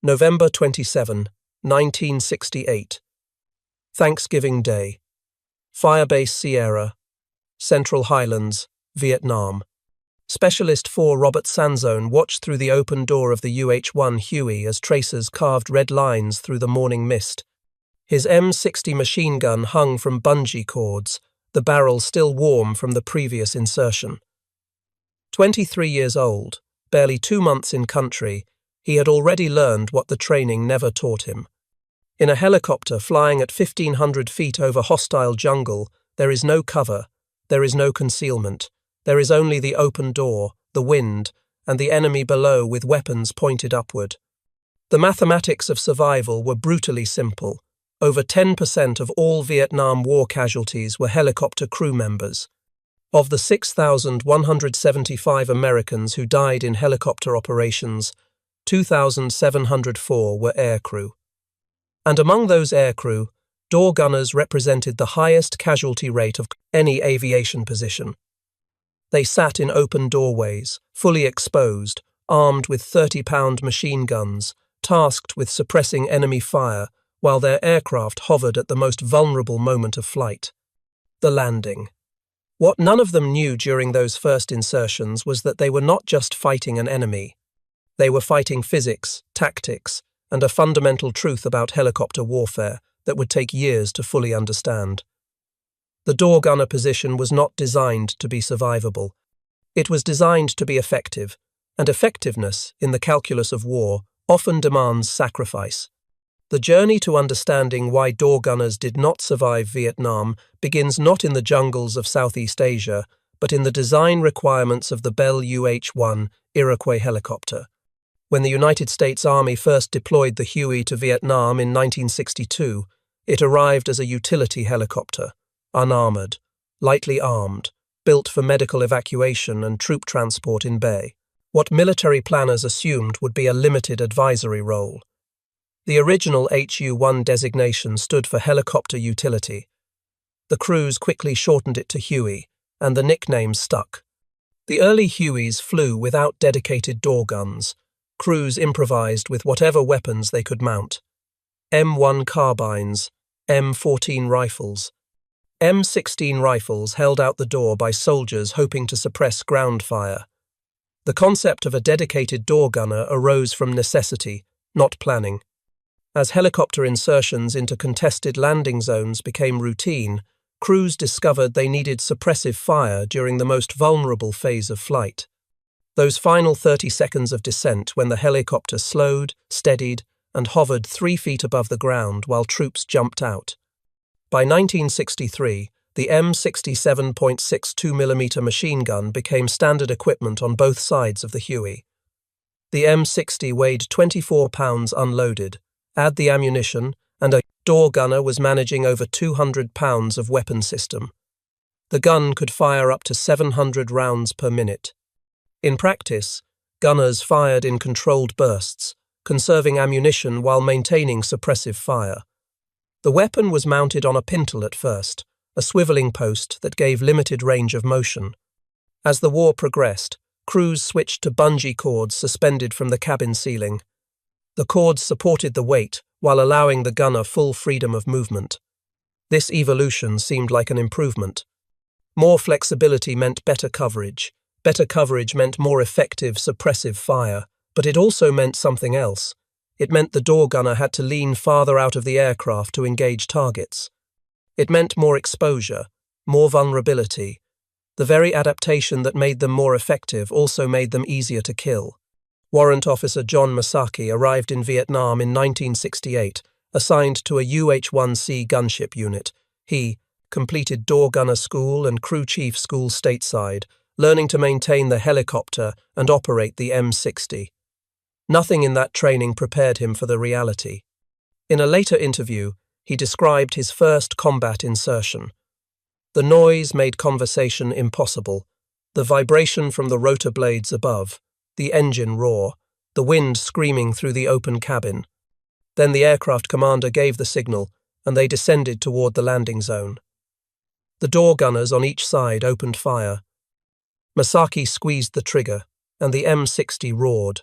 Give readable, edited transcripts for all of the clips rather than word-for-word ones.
November 27, 1968. Thanksgiving Day. Firebase Sierra, Central Highlands, Vietnam. Specialist 4 Robert Sanzone watched through the open door of the UH-1 Huey as tracers carved red lines through the morning mist. His M60 machine gun hung from bungee cords, the barrel still warm from the previous insertion. 23 years old, barely 2 months in country, he had already learned what the training never taught him. In a helicopter flying at 1,500 feet over hostile jungle, there is no cover, there is no concealment, there is only the open door, the wind, and the enemy below with weapons pointed upward. The mathematics of survival were brutally simple. Over 10% of all Vietnam War casualties were helicopter crew members. Of the 6,175 Americans who died in helicopter operations, 2,704 were aircrew. And among those aircrew, door gunners represented the highest casualty rate of any aviation position. They sat in open doorways, fully exposed, armed with 30-pound machine guns, tasked with suppressing enemy fire, while their aircraft hovered at the most vulnerable moment of flight: the landing. What none of them knew during those first insertions was that they were not just fighting an enemy. They were fighting physics, tactics, and a fundamental truth about helicopter warfare that would take years to fully understand. The door gunner position was not designed to be survivable. It was designed to be effective, and effectiveness, in the calculus of war, often demands sacrifice. The journey to understanding why door gunners did not survive Vietnam begins not in the jungles of Southeast Asia, but in the design requirements of the Bell UH-1 Iroquois helicopter. When the United States Army first deployed the Huey to Vietnam in 1962, it arrived as a utility helicopter, unarmored, lightly armed, built for medical evacuation and troop transport in bay. What military planners assumed would be a limited advisory role. The original HU-1 designation stood for helicopter utility. The crews quickly shortened it to Huey, and the nickname stuck. The early Hueys flew without dedicated door guns. Crews improvised with whatever weapons they could mount. M1 carbines, M14 rifles. M16 rifles held out the door by soldiers hoping to suppress ground fire. The concept of a dedicated door gunner arose from necessity, not planning. As helicopter insertions into contested landing zones became routine, crews discovered they needed suppressive fire during the most vulnerable phase of flight. Those final 30 seconds of descent when the helicopter slowed, steadied, and hovered 3 feet above the ground while troops jumped out. By 1963, the M67.62mm machine gun became standard equipment on both sides of the Huey. The M60 weighed 24 pounds unloaded. Add the ammunition, and a door gunner was managing over 200 pounds of weapon system. The gun could fire up to 700 rounds per minute. In practice, gunners fired in controlled bursts, conserving ammunition while maintaining suppressive fire. The weapon was mounted on a pintle at first, a swiveling post that gave limited range of motion. As the war progressed, crews switched to bungee cords suspended from the cabin ceiling. The cords supported the weight while allowing the gunner full freedom of movement. This evolution seemed like an improvement. More flexibility meant better coverage. Better coverage meant more effective suppressive fire, but it also meant something else. It meant the door gunner had to lean farther out of the aircraft to engage targets. It meant more exposure, more vulnerability. The very adaptation that made them more effective also made them easier to kill. Warrant Officer John Masaki arrived in Vietnam in 1968, assigned to a UH-1C gunship unit. He completed door gunner school and crew chief school stateside, learning to maintain the helicopter and operate the M60. Nothing in that training prepared him for the reality. In a later interview, he described his first combat insertion. The noise made conversation impossible. The vibration from the rotor blades above, the engine roar, the wind screaming through the open cabin. Then the aircraft commander gave the signal, and they descended toward the landing zone. The door gunners on each side opened fire. Masaki squeezed the trigger, and the M60 roared.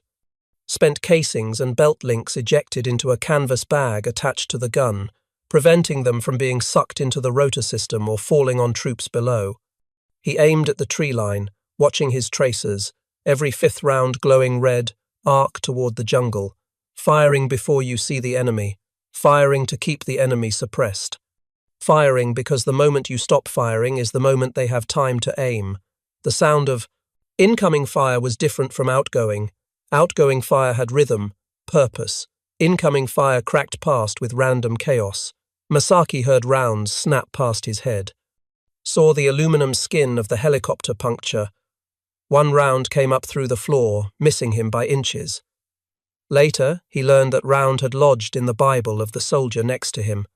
spent casings and belt links ejected into a canvas bag attached to the gun, preventing them from being sucked into the rotor system or falling on troops below. He aimed at the tree line, watching his tracers, every fifth round glowing red, arc toward the jungle, firing before you see the enemy, firing to keep the enemy suppressed. Firing because the moment you stop firing is the moment they have time to aim. The sound of incoming fire was different from outgoing. Outgoing fire had rhythm, purpose. Incoming fire cracked past with random chaos. Masaki heard rounds snap past his head. Saw the aluminum skin of the helicopter puncture. One round came up through the floor, missing him by inches. Later, he learned that round had lodged in the Bible of the soldier next to him.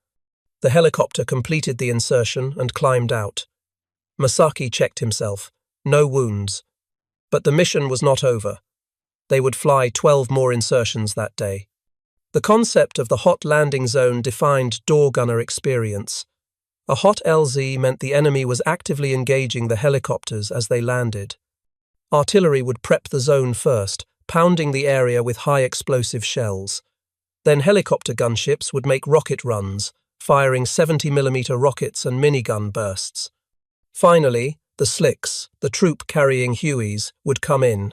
The helicopter completed the insertion and climbed out. Masaki checked himself. No wounds. But the mission was not over. They would fly 12 more insertions that day. The concept of the hot landing zone defined door gunner experience. A hot LZ meant the enemy was actively engaging the helicopters as they landed. Artillery would prep the zone first, pounding the area with high explosive shells. Then helicopter gunships would make rocket runs, firing 70mm rockets and minigun bursts. Finally, the slicks, the troop carrying Hueys, would come in.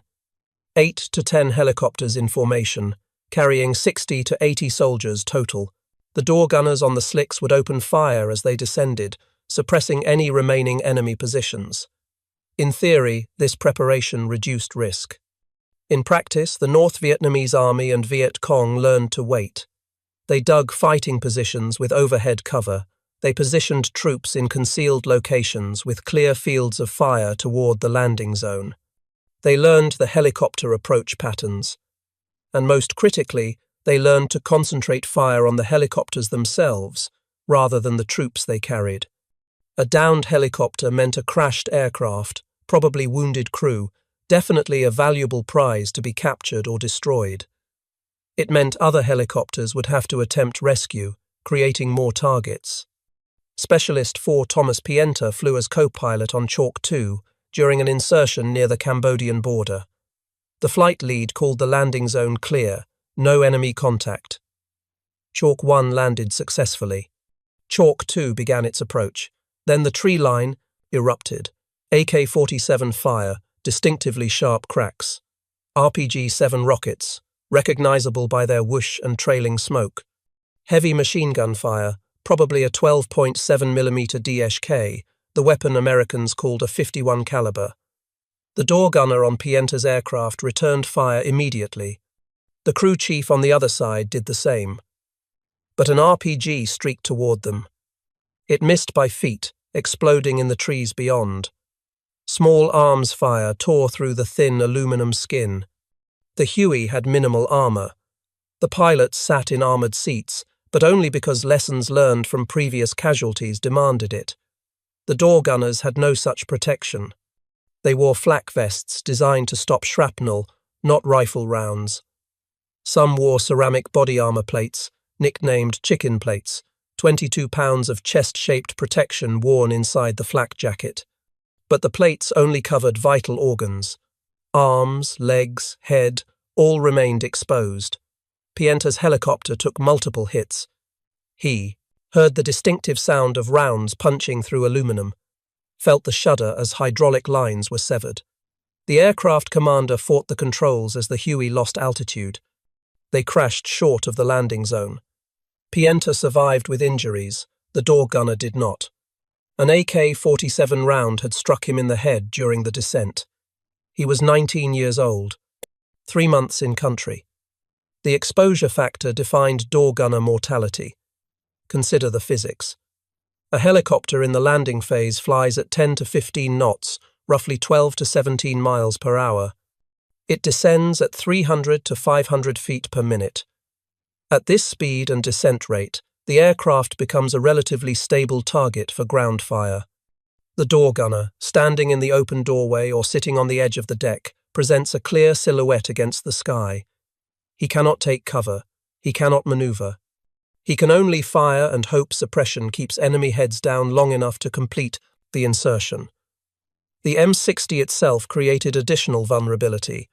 8 to 10 helicopters in formation, carrying 60 to 80 soldiers total. The door gunners on the slicks would open fire as they descended, suppressing any remaining enemy positions. In theory, this preparation reduced risk. In practice, the North Vietnamese Army and Viet Cong learned to wait. They dug fighting positions with overhead cover. They positioned troops in concealed locations with clear fields of fire toward the landing zone. They learned the helicopter approach patterns. And most critically, they learned to concentrate fire on the helicopters themselves, rather than the troops they carried. A downed helicopter meant a crashed aircraft, probably wounded crew, definitely a valuable prize to be captured or destroyed. It meant other helicopters would have to attempt rescue, creating more targets. Specialist 4 Thomas Pienta flew as co-pilot on Chalk 2 during an insertion near the Cambodian border. The flight lead called the landing zone clear, no enemy contact. Chalk 1 landed successfully. Chalk 2 began its approach. Then the tree line erupted. AK-47 fire, distinctively sharp cracks. RPG-7 rockets, recognizable by their whoosh and trailing smoke. Heavy machine gun fire, probably a 12.7mm DSK, the weapon Americans called a .51 caliber. The door gunner on Pienta's aircraft returned fire immediately. The crew chief on the other side did the same. But an RPG streaked toward them. It missed by feet, exploding in the trees beyond. Small arms fire tore through the thin aluminum skin. The Huey had minimal armor. The pilots sat in armored seats, but only because lessons learned from previous casualties demanded it. The door gunners had no such protection. They wore flak vests designed to stop shrapnel, not rifle rounds. Some wore ceramic body armor plates, nicknamed chicken plates, 22 pounds of chest-shaped protection worn inside the flak jacket. But the plates only covered vital organs. Arms, legs, head, all remained exposed. Pienta's helicopter took multiple hits. He heard the distinctive sound of rounds punching through aluminum, felt the shudder as hydraulic lines were severed. The aircraft commander fought the controls as the Huey lost altitude. They crashed short of the landing zone. Pienta survived with injuries, the door gunner did not. An AK-47 round had struck him in the head during the descent. He was 19 years old, 3 months in country. The exposure factor defined door gunner mortality. Consider the physics. A helicopter in the landing phase flies at 10 to 15 knots, roughly 12 to 17 miles per hour. It descends at 300 to 500 feet per minute. At this speed and descent rate, the aircraft becomes a relatively stable target for ground fire. The door gunner, standing in the open doorway or sitting on the edge of the deck, presents a clear silhouette against the sky. He cannot take cover. He cannot maneuver. He can only fire and hope suppression keeps enemy heads down long enough to complete the insertion. The M60 itself created additional vulnerability.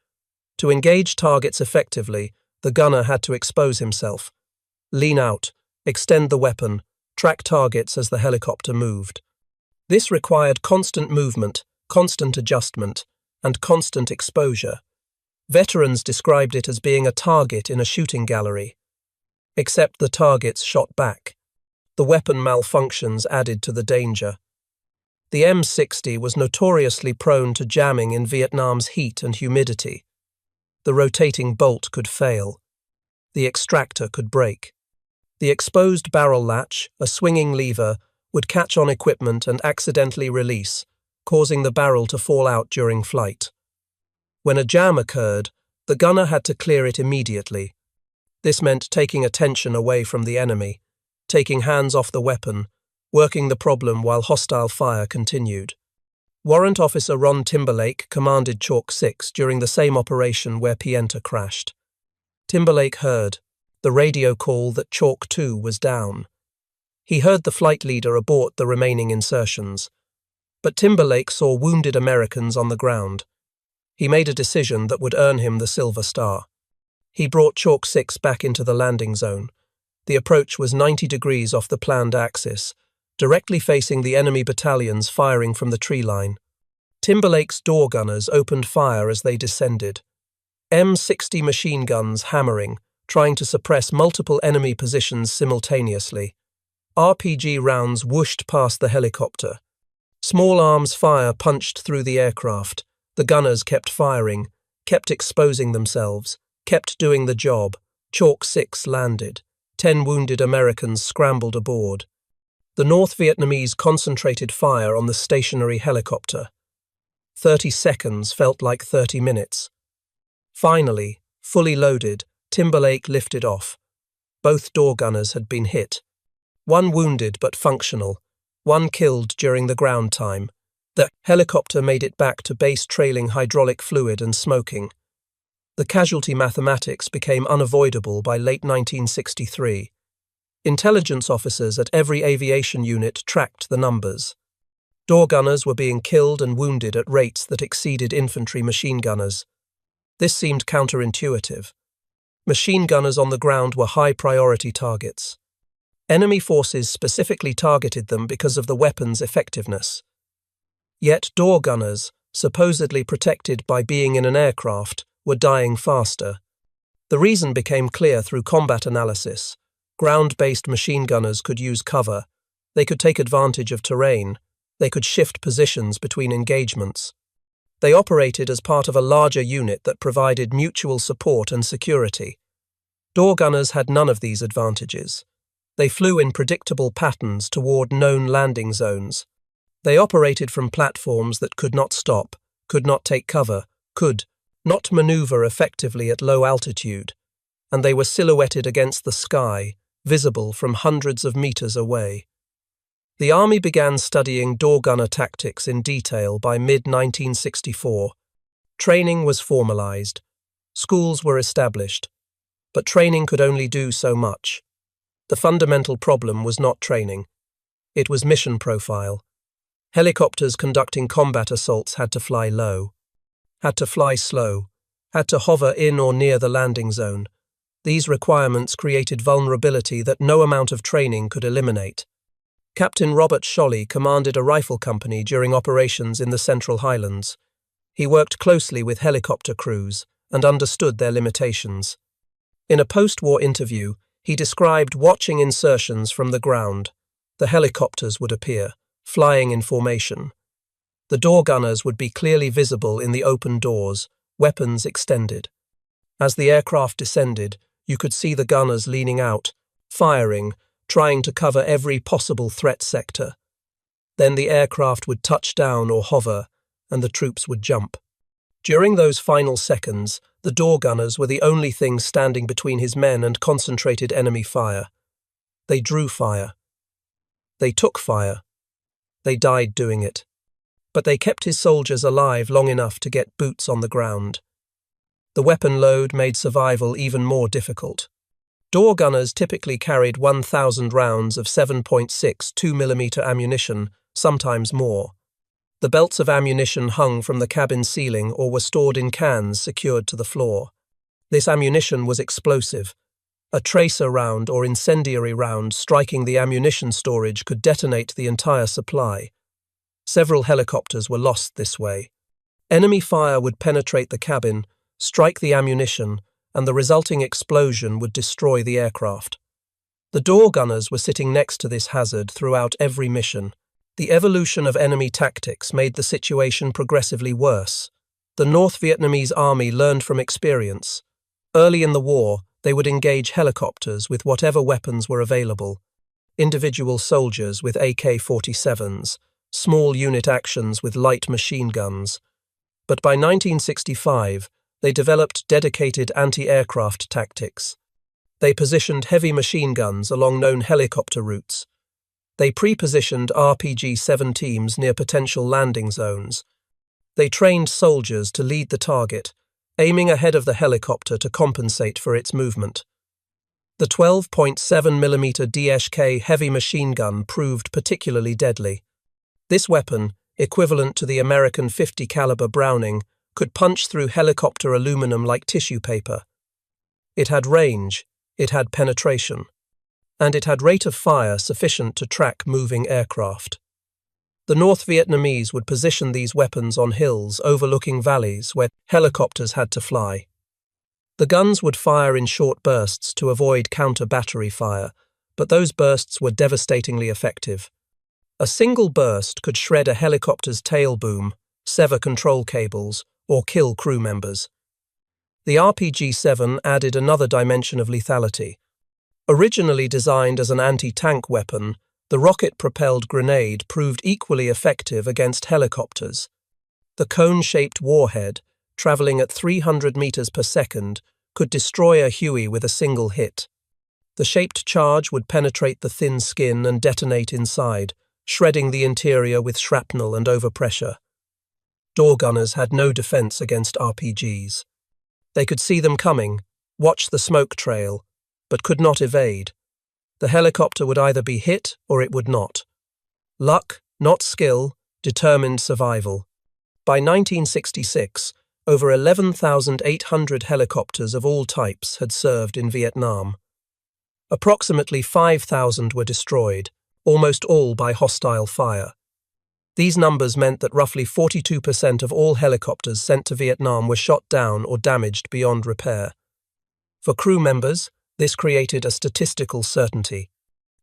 To engage targets effectively, the gunner had to expose himself, lean out, extend the weapon, track targets as the helicopter moved. This required constant movement, constant adjustment, and constant exposure. Veterans described it as being a target in a shooting gallery. Except the targets shot back. The weapon malfunctions added to the danger. The M60 was notoriously prone to jamming in Vietnam's heat and humidity. The rotating bolt could fail. The extractor could break. The exposed barrel latch, a swinging lever, would catch on equipment and accidentally release, causing the barrel to fall out during flight. When a jam occurred, the gunner had to clear it immediately. This meant taking attention away from the enemy, taking hands off the weapon, working the problem while hostile fire continued. Warrant Officer Ron Timberlake commanded Chalk 6 during the same operation where Pienta crashed. Timberlake heard the radio call that Chalk 2 was down. He heard the flight leader abort the remaining insertions. But Timberlake saw wounded Americans on the ground. He made a decision that would earn him the Silver Star. He brought Chalk 6 back into the landing zone. The approach was 90 degrees off the planned axis, directly facing the enemy battalions firing from the tree line. Timberlake's door gunners opened fire as they descended. M60 machine guns hammering, trying to suppress multiple enemy positions simultaneously. RPG rounds whooshed past the helicopter. Small arms fire punched through the aircraft. The gunners kept firing, kept exposing themselves, kept doing the job. Chalk 6 landed. 10 wounded Americans scrambled aboard. The North Vietnamese concentrated fire on the stationary helicopter. 30 seconds felt like 30 minutes. Finally, fully loaded, Timberlake lifted off. Both door gunners had been hit. One wounded but functional, one killed during the ground time. The helicopter made it back to base trailing hydraulic fluid and smoking. The casualty mathematics became unavoidable by late 1963. Intelligence officers at every aviation unit tracked the numbers. Door gunners were being killed and wounded at rates that exceeded infantry machine gunners. This seemed counterintuitive. Machine gunners on the ground were high-priority targets. Enemy forces specifically targeted them because of the weapon's effectiveness. Yet door gunners, supposedly protected by being in an aircraft, were dying faster. The reason became clear through combat analysis. Ground-based machine gunners could use cover. They could take advantage of terrain. They could shift positions between engagements. They operated as part of a larger unit that provided mutual support and security. Door gunners had none of these advantages. They flew in predictable patterns toward known landing zones. They operated from platforms that could not stop, could not take cover, could not maneuver effectively at low altitude, and they were silhouetted against the sky, visible from hundreds of meters away. The Army began studying door gunner tactics in detail by mid-1964. Training was formalized. Schools were established. But training could only do so much. The fundamental problem was not training. It was mission profile. Helicopters conducting combat assaults had to fly low, had to fly slow, had to hover in or near the landing zone. These requirements created vulnerability that no amount of training could eliminate. Captain Robert Scholle commanded a rifle company during operations in the Central Highlands. He worked closely with helicopter crews and understood their limitations. In a post-war interview, he described watching insertions from the ground. The helicopters would appear, flying in formation. The door gunners would be clearly visible in the open doors, weapons extended. As the aircraft descended, you could see the gunners leaning out, firing, trying to cover every possible threat sector. Then the aircraft would touch down or hover, and the troops would jump. During those final seconds, the door gunners were the only thing standing between his men and concentrated enemy fire. They drew fire. They took fire. They died doing it. But they kept his soldiers alive long enough to get boots on the ground. The weapon load made survival even more difficult. Door gunners typically carried 1,000 rounds of 7.6 2mm ammunition, sometimes more. The belts of ammunition hung from the cabin ceiling or were stored in cans secured to the floor. This ammunition was explosive. A tracer round or incendiary round striking the ammunition storage could detonate the entire supply. Several helicopters were lost this way. Enemy fire would penetrate the cabin, strike the ammunition, and the resulting explosion would destroy the aircraft. The door gunners were sitting next to this hazard throughout every mission. The evolution of enemy tactics made the situation progressively worse. The North Vietnamese army learned from experience. Early in the war, they would engage helicopters with whatever weapons were available. Individual soldiers with AK-47s, small unit actions with light machine guns. But by 1965, they developed dedicated anti-aircraft tactics. They positioned heavy machine guns along known helicopter routes. They pre-positioned RPG-7 teams near potential landing zones. They trained soldiers to lead the target, aiming ahead of the helicopter to compensate for its movement. The 12.7mm DSK heavy machine gun proved particularly deadly. This weapon, equivalent to the American .50 caliber Browning, could punch through helicopter aluminum like tissue paper. It had range, it had penetration, and it had rate of fire sufficient to track moving aircraft. The North Vietnamese would position these weapons on hills overlooking valleys where helicopters had to fly. The guns would fire in short bursts to avoid counter-battery fire, but those bursts were devastatingly effective. A single burst could shred a helicopter's tail boom, sever control cables, or kill crew members. The RPG-7 added another dimension of lethality. Originally designed as an anti-tank weapon, the rocket-propelled grenade proved equally effective against helicopters. The cone-shaped warhead, traveling at 300 meters per second, could destroy a Huey with a single hit. The shaped charge would penetrate the thin skin and detonate inside, shredding the interior with shrapnel and overpressure. Door gunners had no defense against RPGs. They could see them coming, watch the smoke trail, but could not evade. The helicopter would either be hit or it would not. Luck, not skill, determined survival. By 1966, over 11,800 helicopters of all types had served in Vietnam. Approximately 5,000 were destroyed, almost all by hostile fire. These numbers meant that roughly 42% of all helicopters sent to Vietnam were shot down or damaged beyond repair. For crew members, this created a statistical certainty.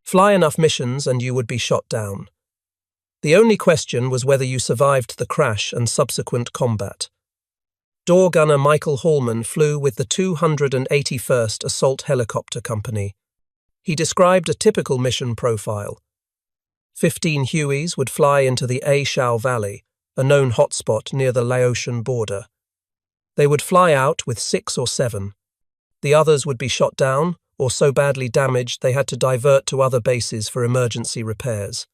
Fly enough missions and you would be shot down. The only question was whether you survived the crash and subsequent combat. Door gunner Michael Hallman flew with the 281st Assault Helicopter Company. He described a typical mission profile. 15 Hueys would fly into the A Shau Valley, a known hotspot near the Laotian border. They would fly out with 6 or 7. The others would be shot down or so badly damaged they had to divert to other bases for emergency repairs.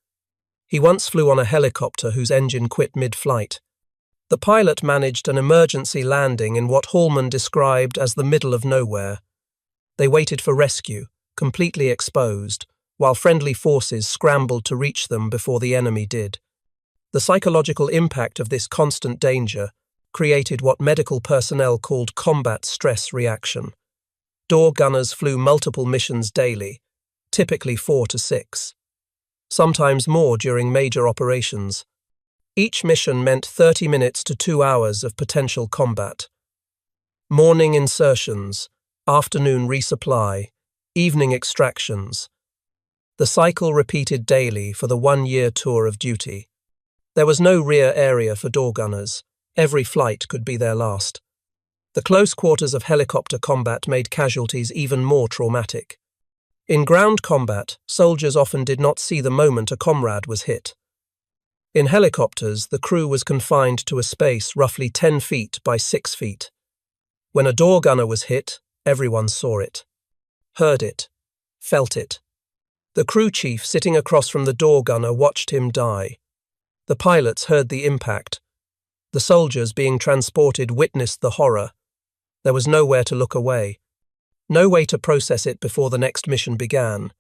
He once flew on a helicopter whose engine quit mid-flight. The pilot managed an emergency landing in what Hallman described as the middle of nowhere. They waited for rescue, completely exposed, while friendly forces scrambled to reach them before the enemy did. The psychological impact of this constant danger created what medical personnel called combat stress reaction. Door gunners flew multiple missions daily, typically 4 to 6. Sometimes more during major operations. Each mission meant 30 minutes to 2 hours of potential combat. Morning insertions, afternoon resupply, evening extractions. The cycle repeated daily for the 1-year tour of duty. There was no rear area for door gunners. Every flight could be their last. The close quarters of helicopter combat made casualties even more traumatic. In ground combat, soldiers often did not see the moment a comrade was hit. In helicopters, the crew was confined to a space roughly 10 feet by 6 feet. When a door gunner was hit, everyone saw it, heard it, felt it. The crew chief sitting across from the door gunner watched him die. The pilots heard the impact. The soldiers being transported witnessed the horror. There was nowhere to look away. No way to process it before the next mission began.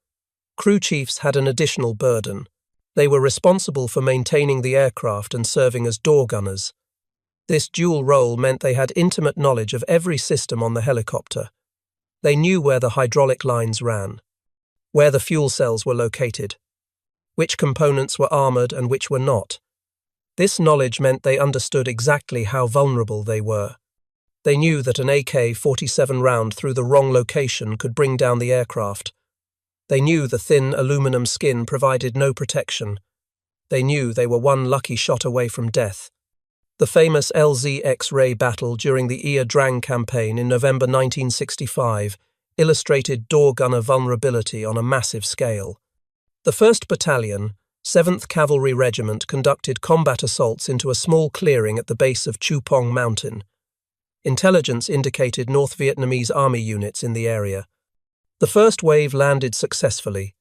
Crew chiefs had an additional burden. They were responsible for maintaining the aircraft and serving as door gunners. This dual role meant they had intimate knowledge of every system on the helicopter. They knew where the hydraulic lines ran, where the fuel cells were located, which components were armored and which were not. This knowledge meant they understood exactly how vulnerable they were. They knew that an AK-47 round through the wrong location could bring down the aircraft. They knew the thin aluminum skin provided no protection. They knew they were one lucky shot away from death. The famous LZ X-ray battle during the Ia Drang campaign in November 1965 illustrated door gunner vulnerability on a massive scale. The 1st Battalion, 7th Cavalry Regiment conducted combat assaults into a small clearing at the base of Chu Pong Mountain. Intelligence indicated North Vietnamese Army units in the area. The first wave landed successfully.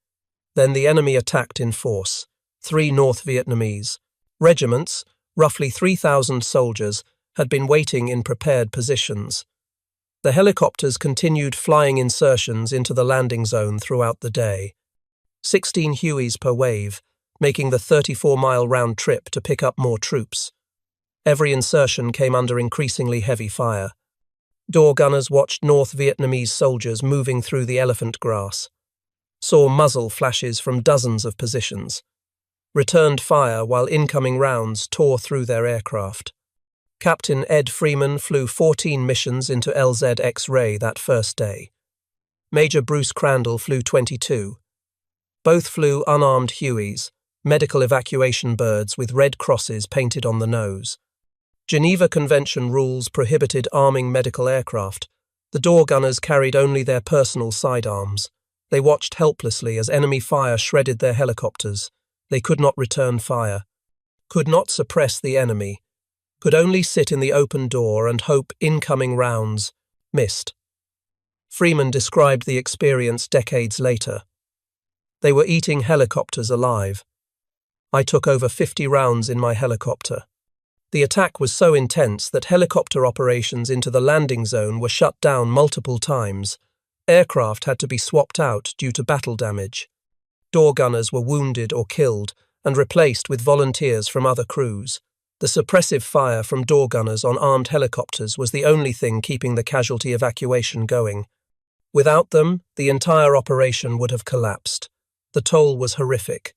Then the enemy attacked in force. 3 North Vietnamese regiments, roughly 3,000 soldiers, had been waiting in prepared positions. The helicopters continued flying insertions into the landing zone throughout the day. 16 Hueys per wave, making the 34-mile round trip to pick up more troops. Every insertion came under increasingly heavy fire. Door gunners watched North Vietnamese soldiers moving through the elephant grass, saw muzzle flashes from dozens of positions, returned fire while incoming rounds tore through their aircraft. Captain Ed Freeman flew 14 missions into LZ X-ray that first day. Major Bruce Crandall flew 22. Both flew unarmed Hueys, medical evacuation birds with red crosses painted on the nose. Geneva Convention rules prohibited arming medical aircraft. The door gunners carried only their personal sidearms. They watched helplessly as enemy fire shredded their helicopters. They could not return fire, could not suppress the enemy, could only sit in the open door and hope incoming rounds missed. Freeman described the experience decades later. They were eating helicopters alive. I took over 50 rounds in my helicopter. The attack was so intense that helicopter operations into the landing zone were shut down multiple times. Aircraft had to be swapped out due to battle damage. Door gunners were wounded or killed and replaced with volunteers from other crews. The suppressive fire from door gunners on armed helicopters was the only thing keeping the casualty evacuation going. Without them, the entire operation would have collapsed. The toll was horrific.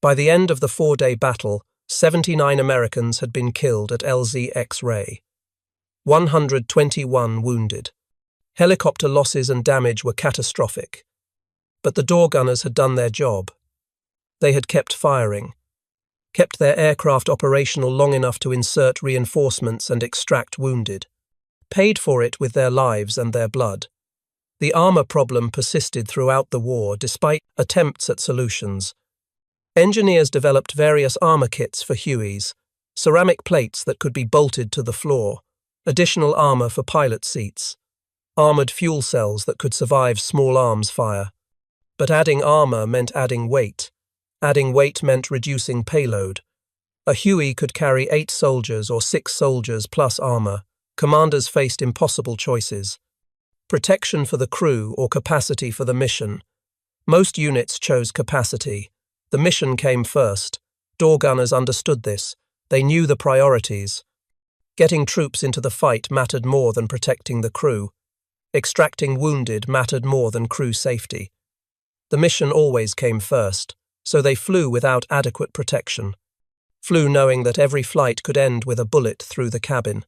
By the end of the 4-day battle, 79 Americans had been killed at LZ X-ray. 121 wounded. Helicopter losses and damage were catastrophic. But the door gunners had done their job. They had kept firing, kept their aircraft operational long enough to insert reinforcements and extract wounded, paid for it with their lives and their blood. The armor problem persisted throughout the war despite attempts at solutions. Engineers developed various armor kits for Hueys, ceramic plates that could be bolted to the floor, additional armor for pilot seats, armored fuel cells that could survive small arms fire. But adding armor meant adding weight. Adding weight meant reducing payload. A Huey could carry 8 soldiers or 6 soldiers plus armor. Commanders faced impossible choices. Protection for the crew or capacity for the mission. Most units chose capacity. The mission came first. Door gunners understood this. They knew the priorities. Getting troops into the fight mattered more than protecting the crew. Extracting wounded mattered more than crew safety. The mission always came first, so they flew without adequate protection. Flew knowing that every flight could end with a bullet through the cabin.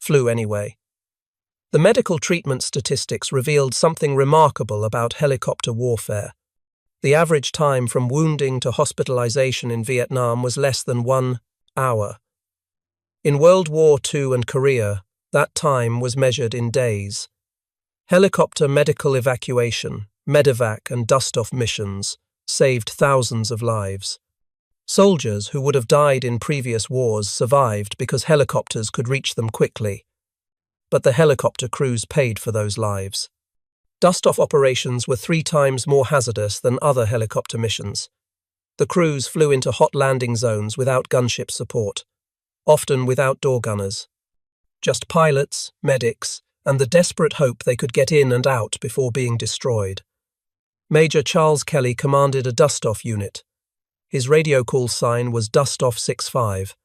Flew anyway. The medical treatment statistics revealed something remarkable about helicopter warfare. The average time from wounding to hospitalization in Vietnam was less than 1 hour. In World War II and Korea, that time was measured in days. Helicopter medical evacuation, medevac and dust-off missions saved thousands of lives. Soldiers who would have died in previous wars survived because helicopters could reach them quickly. But the helicopter crews paid for those lives. Dust-off operations were 3 times more hazardous than other helicopter missions. The crews flew into hot landing zones without gunship support, often without door gunners. Just pilots, medics, and the desperate hope they could get in and out before being destroyed. Major Charles Kelly commanded a dust-off unit. His radio call sign was Dustoff 65.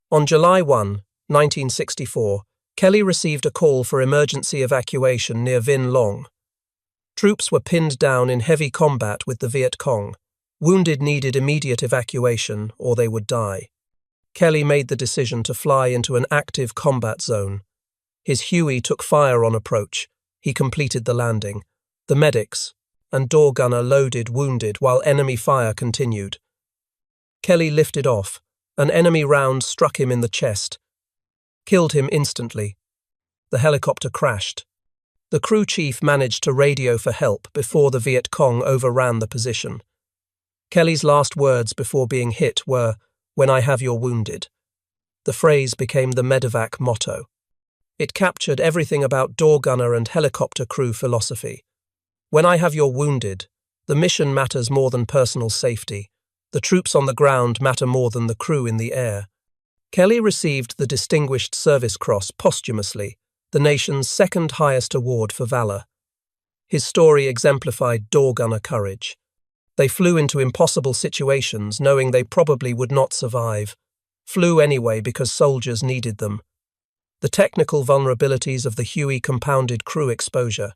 On July 1, 1964, Kelly received a call for emergency evacuation near Vinh Long. Troops were pinned down in heavy combat with the Viet Cong. Wounded needed immediate evacuation or they would die. Kelly made the decision to fly into an active combat zone. His Huey took fire on approach. He completed the landing. The medics and door gunner loaded wounded while enemy fire continued. Kelly lifted off. An enemy round struck him in the chest. Killed him instantly. The helicopter crashed. The crew chief managed to radio for help before the Viet Cong overran the position. Kelly's last words before being hit were, "When I have your wounded." The phrase became the medevac motto. It captured everything about door gunner and helicopter crew philosophy. When I have your wounded, the mission matters more than personal safety. The troops on the ground matter more than the crew in the air. Kelly received the Distinguished Service Cross posthumously, the nation's second highest award for valor. His story exemplified door gunner courage. They flew into impossible situations knowing they probably would not survive. Flew anyway because soldiers needed them. The technical vulnerabilities of the Huey compounded crew exposure.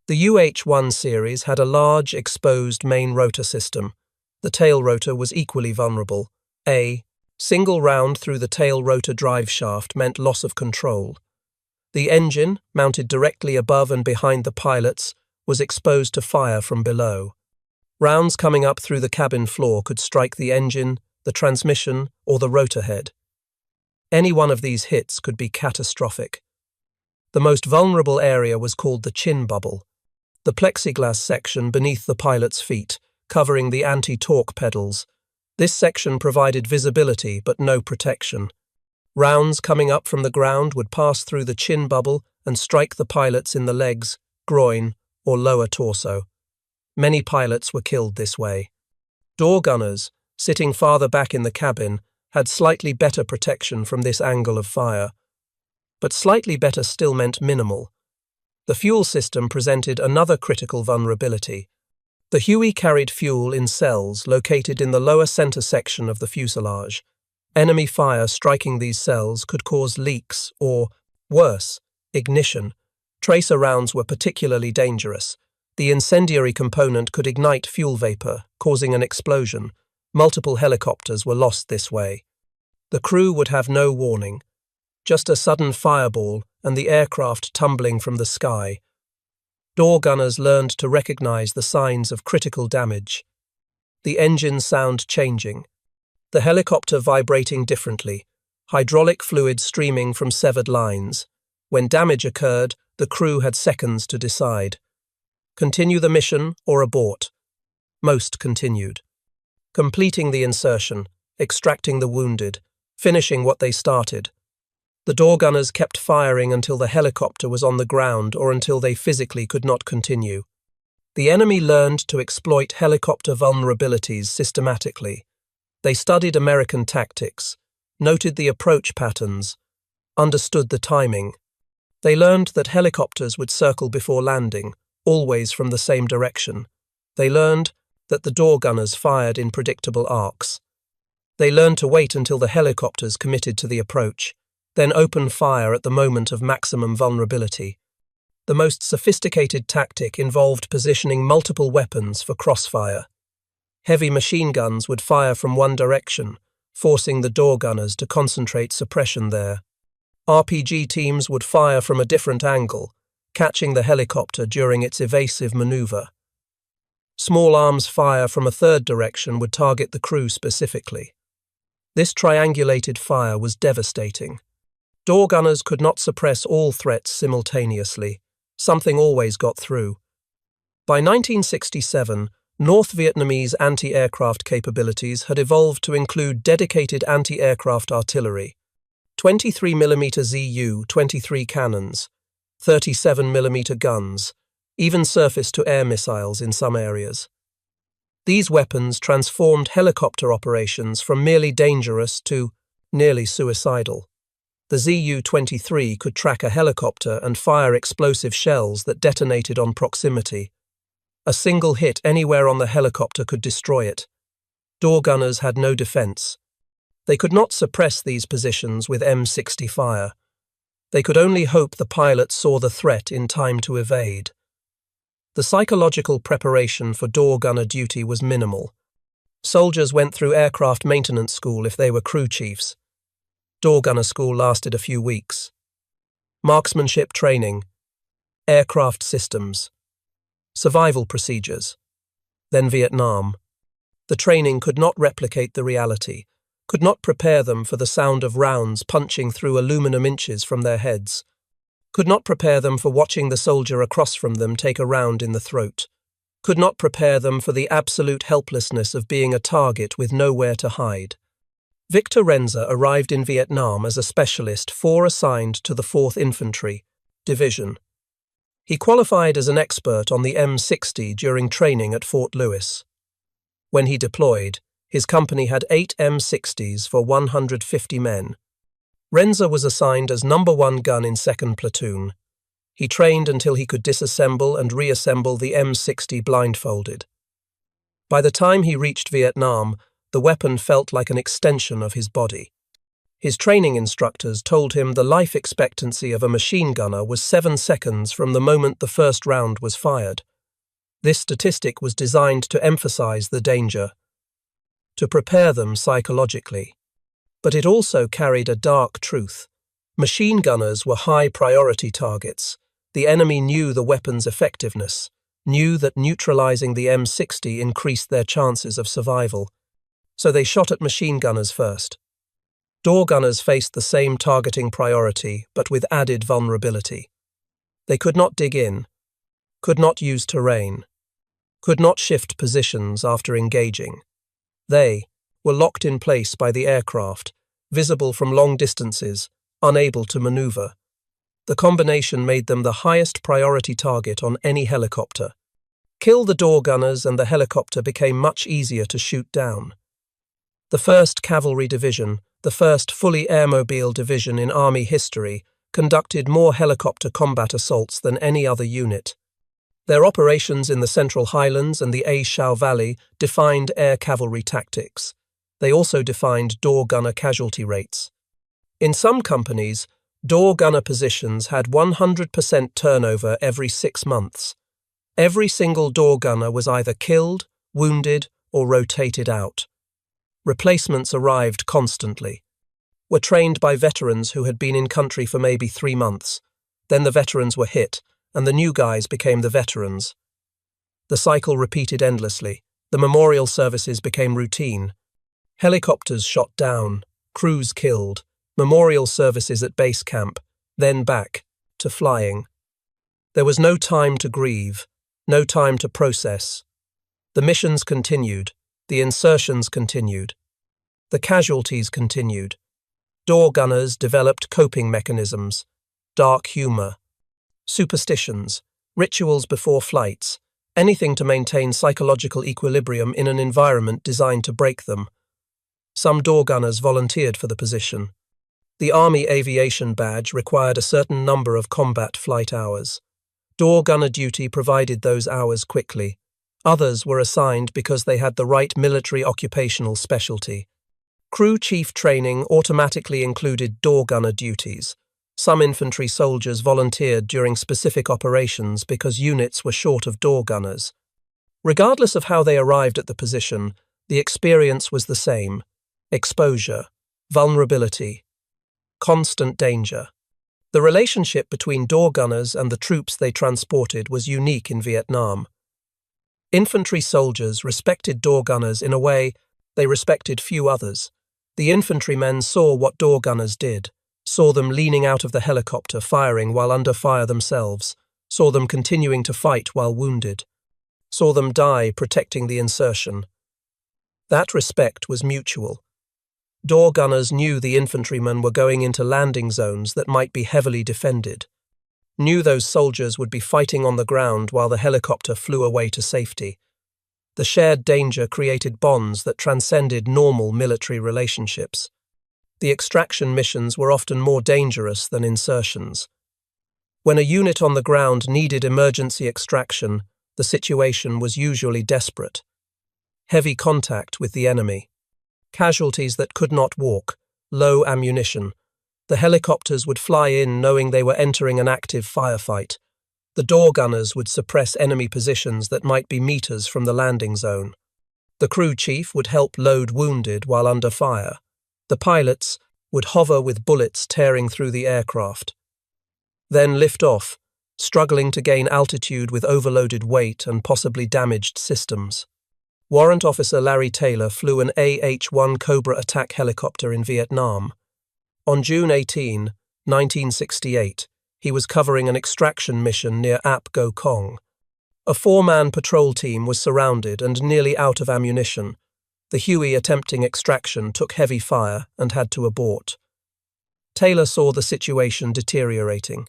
The UH-1 series had a large, exposed main rotor system. The tail rotor was equally vulnerable. A single round through the tail rotor drive shaft meant loss of control. The engine, mounted directly above and behind the pilots, was exposed to fire from below. Rounds coming up through the cabin floor could strike the engine, the transmission, or the rotor head. Any one of these hits could be catastrophic. The most vulnerable area was called the chin bubble, the plexiglass section beneath the pilot's feet, covering the anti-torque pedals. This section provided visibility but no protection. Rounds coming up from the ground would pass through the chin bubble and strike the pilots in the legs, groin, or lower torso. Many pilots were killed this way. Door gunners, sitting farther back in the cabin, had slightly better protection from this angle of fire. But slightly better still meant minimal. The fuel system presented another critical vulnerability. The Huey carried fuel in cells located in the lower center section of the fuselage. Enemy fire striking these cells could cause leaks or, worse, ignition. Tracer rounds were particularly dangerous. The incendiary component could ignite fuel vapor, causing an explosion. Multiple helicopters were lost this way. The crew would have no warning. Just a sudden fireball and the aircraft tumbling from the sky. Door gunners learned to recognize the signs of critical damage. The engine sound changing. The helicopter vibrating differently. Hydraulic fluid streaming from severed lines. When damage occurred, the crew had seconds to decide. Continue the mission or abort. Most continued. Completing the insertion, extracting the wounded, finishing what they started. The door gunners kept firing until the helicopter was on the ground or until they physically could not continue. The enemy learned to exploit helicopter vulnerabilities systematically. They studied American tactics, noted the approach patterns, understood the timing. They learned that helicopters would circle before landing, always from the same direction. They learned that the door gunners fired in predictable arcs. They learned to wait until the helicopters committed to the approach, then open fire at the moment of maximum vulnerability. The most sophisticated tactic involved positioning multiple weapons for crossfire. Heavy machine guns would fire from one direction, forcing the door gunners to concentrate suppression there. RPG teams would fire from a different angle, catching the helicopter during its evasive maneuver. Small arms fire from a third direction would target the crew specifically. This triangulated fire was devastating. Door gunners could not suppress all threats simultaneously. Something always got through. By 1967, North Vietnamese anti-aircraft capabilities had evolved to include dedicated anti-aircraft artillery, 23mm Zu-23 cannons, 37mm guns, even surface-to-air missiles in some areas. These weapons transformed helicopter operations from merely dangerous to nearly suicidal. The Zu-23 could track a helicopter and fire explosive shells that detonated on proximity. A single hit anywhere on the helicopter could destroy it. Door gunners had no defense. They could not suppress these positions with M60 fire. They could only hope the pilot saw the threat in time to evade. The psychological preparation for door gunner duty was minimal. Soldiers went through aircraft maintenance school if they were crew chiefs. Door gunner school lasted a few weeks. Marksmanship training, aircraft systems, survival procedures, then Vietnam. The training could not replicate the reality, could not prepare them for the sound of rounds punching through aluminum inches from their heads, could not prepare them for watching the soldier across from them take a round in the throat, could not prepare them for the absolute helplessness of being a target with nowhere to hide. Victor Renza arrived in Vietnam as a specialist assigned to the 4th Infantry Division. He qualified as an expert on the M60 during training at Fort Lewis. When he deployed, his company had 8 M60s for 150 men. Renza was assigned as number 1 gun in 2nd Platoon. He trained until he could disassemble and reassemble the M60 blindfolded. By the time he reached Vietnam, the weapon felt like an extension of his body. His training instructors told him the life expectancy of a machine gunner was 7 seconds from the moment the first round was fired. This statistic was designed to emphasize the danger, to prepare them psychologically. But it also carried a dark truth. Machine gunners were high-priority targets. The enemy knew the weapon's effectiveness, knew that neutralizing the M60 increased their chances of survival. So they shot at machine gunners first. Door gunners faced the same targeting priority, but with added vulnerability. They could not dig in, could not use terrain, could not shift positions after engaging. They were locked in place by the aircraft, visible from long distances, unable to maneuver. The combination made them the highest priority target on any helicopter. Kill the door gunners and the helicopter became much easier to shoot down. The 1st Cavalry Division, the first fully airmobile division in Army history, conducted more helicopter combat assaults than any other unit. Their operations in the Central Highlands and the A Shau Valley defined air cavalry tactics. They also defined door gunner casualty rates. In some companies, door gunner positions had 100% turnover every 6 months. Every single door gunner was either killed, wounded, or rotated out. Replacements arrived constantly. Were trained by veterans who had been in country for maybe 3 months. Then the veterans were hit, and the new guys became the veterans. The cycle repeated endlessly. The memorial services became routine. Helicopters shot down, crews killed, memorial services at base camp, then back to flying. There was no time to grieve, no time to process. The missions continued, the insertions continued, the casualties continued. Door gunners developed coping mechanisms, dark humor, superstitions, rituals before flights, anything to maintain psychological equilibrium in an environment designed to break them. Some door gunners volunteered for the position. The Army Aviation Badge required a certain number of combat flight hours. Door gunner duty provided those hours quickly. Others were assigned because they had the right military occupational specialty. Crew chief training automatically included door gunner duties. Some infantry soldiers volunteered during specific operations because units were short of door gunners. Regardless of how they arrived at the position, the experience was the same: exposure, vulnerability, constant danger. The relationship between door gunners and the troops they transported was unique in Vietnam. Infantry soldiers respected door gunners in a way they respected few others. The infantrymen saw what door gunners did, saw them leaning out of the helicopter firing while under fire themselves, saw them continuing to fight while wounded, saw them die protecting the insertion. That respect was mutual. Door gunners knew the infantrymen were going into landing zones that might be heavily defended, knew those soldiers would be fighting on the ground while the helicopter flew away to safety. The shared danger created bonds that transcended normal military relationships. The extraction missions were often more dangerous than insertions. When a unit on the ground needed emergency extraction, the situation was usually desperate. heavy contact with the enemy. Casualties that could not walk, low ammunition. The helicopters would fly in knowing they were entering an active firefight. The door gunners would suppress enemy positions that might be meters from the landing zone. The crew chief would help load wounded while under fire. The pilots would hover with bullets tearing through the aircraft. Then lift off, struggling to gain altitude with overloaded weight and possibly damaged systems. Warrant Officer Larry Taylor flew an AH-1 Cobra attack helicopter in Vietnam. On June 18, 1968, he was covering an extraction mission near Ap Go Kong. A 4-man patrol team was surrounded and nearly out of ammunition. The Huey attempting extraction took heavy fire and had to abort. Taylor saw the situation deteriorating.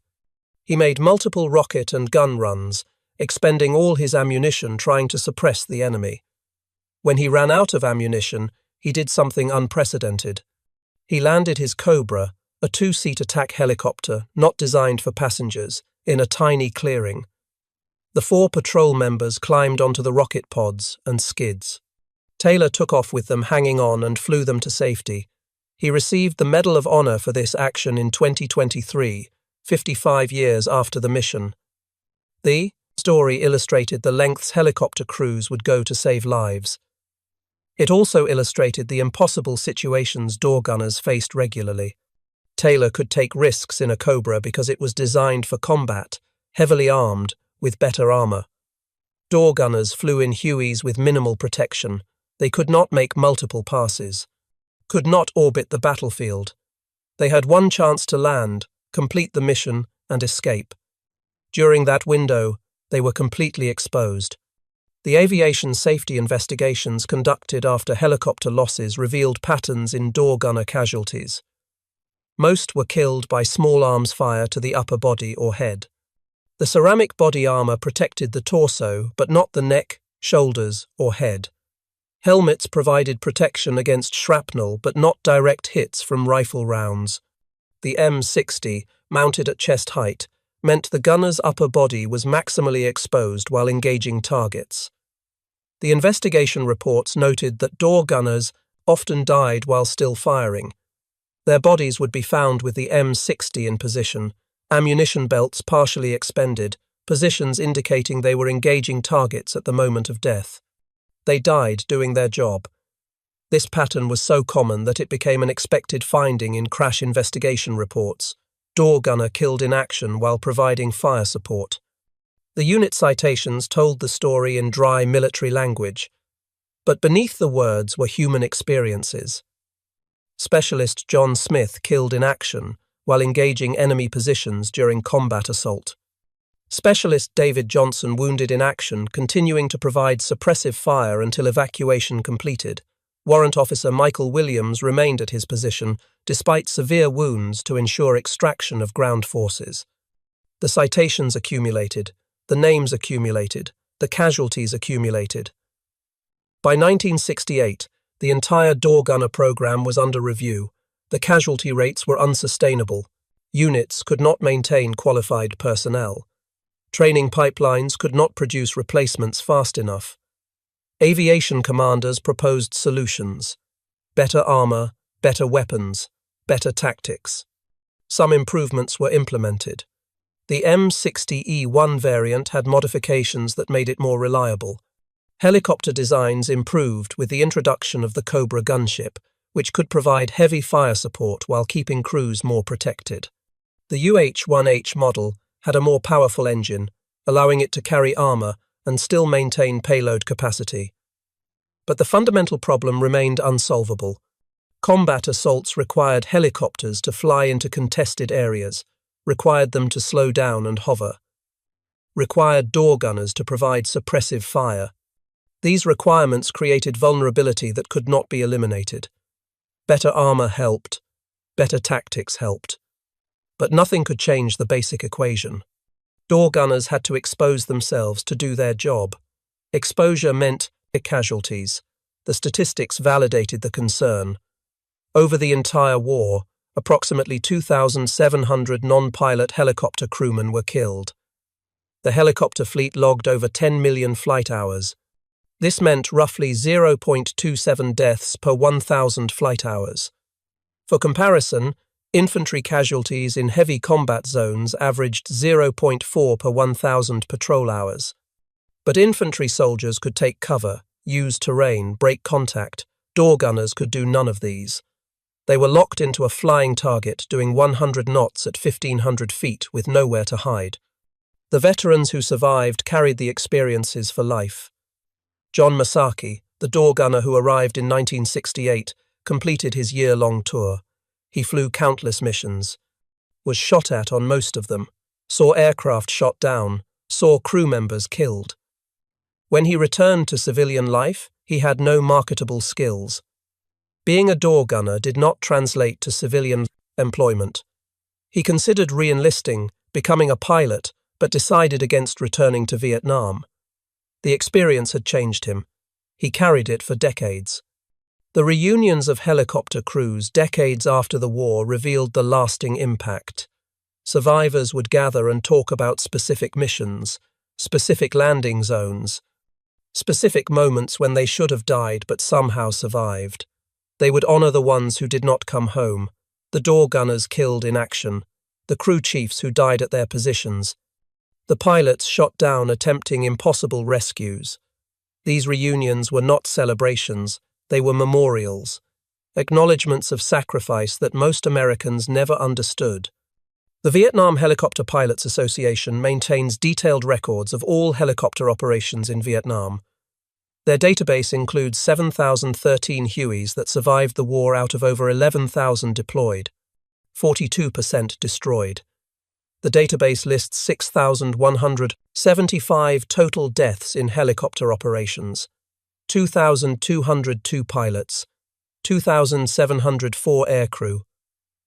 He made multiple rocket and gun runs, expending all his ammunition trying to suppress the enemy. When he ran out of ammunition, he did something unprecedented. He landed his Cobra, a 2-seat attack helicopter not designed for passengers, in a tiny clearing. The 4 patrol members climbed onto the rocket pods and skids. Taylor took off with them hanging on and flew them to safety. He received the Medal of Honor for this action in 2023, 55 years after the mission. The story illustrated the lengths helicopter crews would go to save lives. It also illustrated the impossible situations door gunners faced regularly. Taylor could take risks in a Cobra because it was designed for combat, heavily armed, with better armor. Door gunners flew in Hueys with minimal protection. They could not make multiple passes, could not orbit the battlefield. They had one chance to land, complete the mission, and escape. During that window, they were completely exposed. The aviation safety investigations conducted after helicopter losses revealed patterns in door gunner casualties. Most were killed by small arms fire to the upper body or head. The ceramic body armor protected the torso, but not the neck, shoulders, or head. Helmets provided protection against shrapnel, but not direct hits from rifle rounds. The M60, mounted at chest height, meant the gunner's upper body was maximally exposed while engaging targets. The investigation reports noted that door gunners often died while still firing. Their bodies would be found with the M60 in position, ammunition belts partially expended, positions indicating they were engaging targets at the moment of death. They died doing their job. This pattern was so common that it became an expected finding in crash investigation reports. Door gunner killed in action while providing fire support. The unit citations told the story in dry military language, but beneath the words were human experiences. Specialist John Smith killed in action while engaging enemy positions during combat assault. Specialist David Johnson wounded in action, continuing to provide suppressive fire until evacuation completed. Warrant Officer Michael Williams remained at his position, despite severe wounds, to ensure extraction of ground forces. The citations accumulated, the names accumulated, the casualties accumulated. By 1968, the entire door gunner program was under review. The casualty rates were unsustainable. Units could not maintain qualified personnel. Training pipelines could not produce replacements fast enough. Aviation commanders proposed solutions: better armor, better weapons, better tactics. Some improvements were implemented. The M60E1 variant had modifications that made it more reliable. Helicopter designs improved with the introduction of the Cobra gunship, which could provide heavy fire support while keeping crews more protected. The UH-1H model had a more powerful engine, allowing it to carry armor and still maintain payload capacity. But the fundamental problem remained unsolvable. Combat assaults required helicopters to fly into contested areas, required them to slow down and hover, required door gunners to provide suppressive fire. These requirements created vulnerability that could not be eliminated. Better armor helped, better tactics helped. But nothing could change the basic equation. Door gunners had to expose themselves to do their job. Exposure meant casualties. The statistics validated the concern. Over the entire war, approximately 2,700 non-pilot helicopter crewmen were killed. The helicopter fleet logged over 10 million flight hours. This meant roughly 0.27 deaths per 1,000 flight hours. For comparison, infantry casualties in heavy combat zones averaged 0.4 per 1,000 patrol hours. But infantry soldiers could take cover, use terrain, break contact. Door gunners could do none of these. They were locked into a flying target, doing 100 knots at 1,500 feet with nowhere to hide. The veterans who survived carried the experiences for life. John Masaki, the door gunner who arrived in 1968, completed his year-long tour. He flew countless missions, was shot at on most of them, saw aircraft shot down, saw crew members killed. When he returned to civilian life, he had no marketable skills. Being a door gunner did not translate to civilian employment. He considered re-enlisting, becoming a pilot, but decided against returning to Vietnam. The experience had changed him. He carried it for decades. The reunions of helicopter crews decades after the war revealed the lasting impact. Survivors would gather and talk about specific missions, specific landing zones, specific moments when they should have died but somehow survived. They would honor the ones who did not come home, the door gunners killed in action, the crew chiefs who died at their positions, the pilots shot down attempting impossible rescues. These reunions were not celebrations, they were memorials, acknowledgements of sacrifice that most Americans never understood. The Vietnam Helicopter Pilots Association maintains detailed records of all helicopter operations in Vietnam. Their database includes 7,013 Hueys that survived the war out of over 11,000 deployed, 42% destroyed. The database lists 6,175 total deaths in helicopter operations, 2,202 pilots, 2,704 aircrew,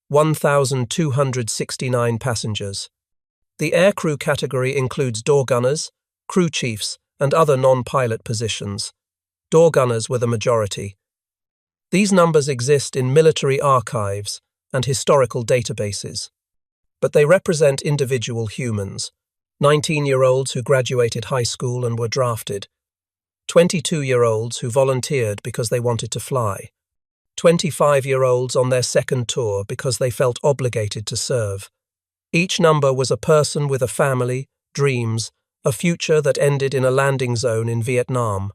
1,269 passengers. The aircrew category includes door gunners, crew chiefs, and other non-pilot positions. Door gunners were the majority. These numbers exist in military archives and historical databases, but they represent individual humans, 19-year-olds who graduated high school and were drafted, 22-year-olds who volunteered because they wanted to fly, 25-year-olds on their second tour because they felt obligated to serve. Each number was a person with a family, dreams, a future that ended in a landing zone in Vietnam.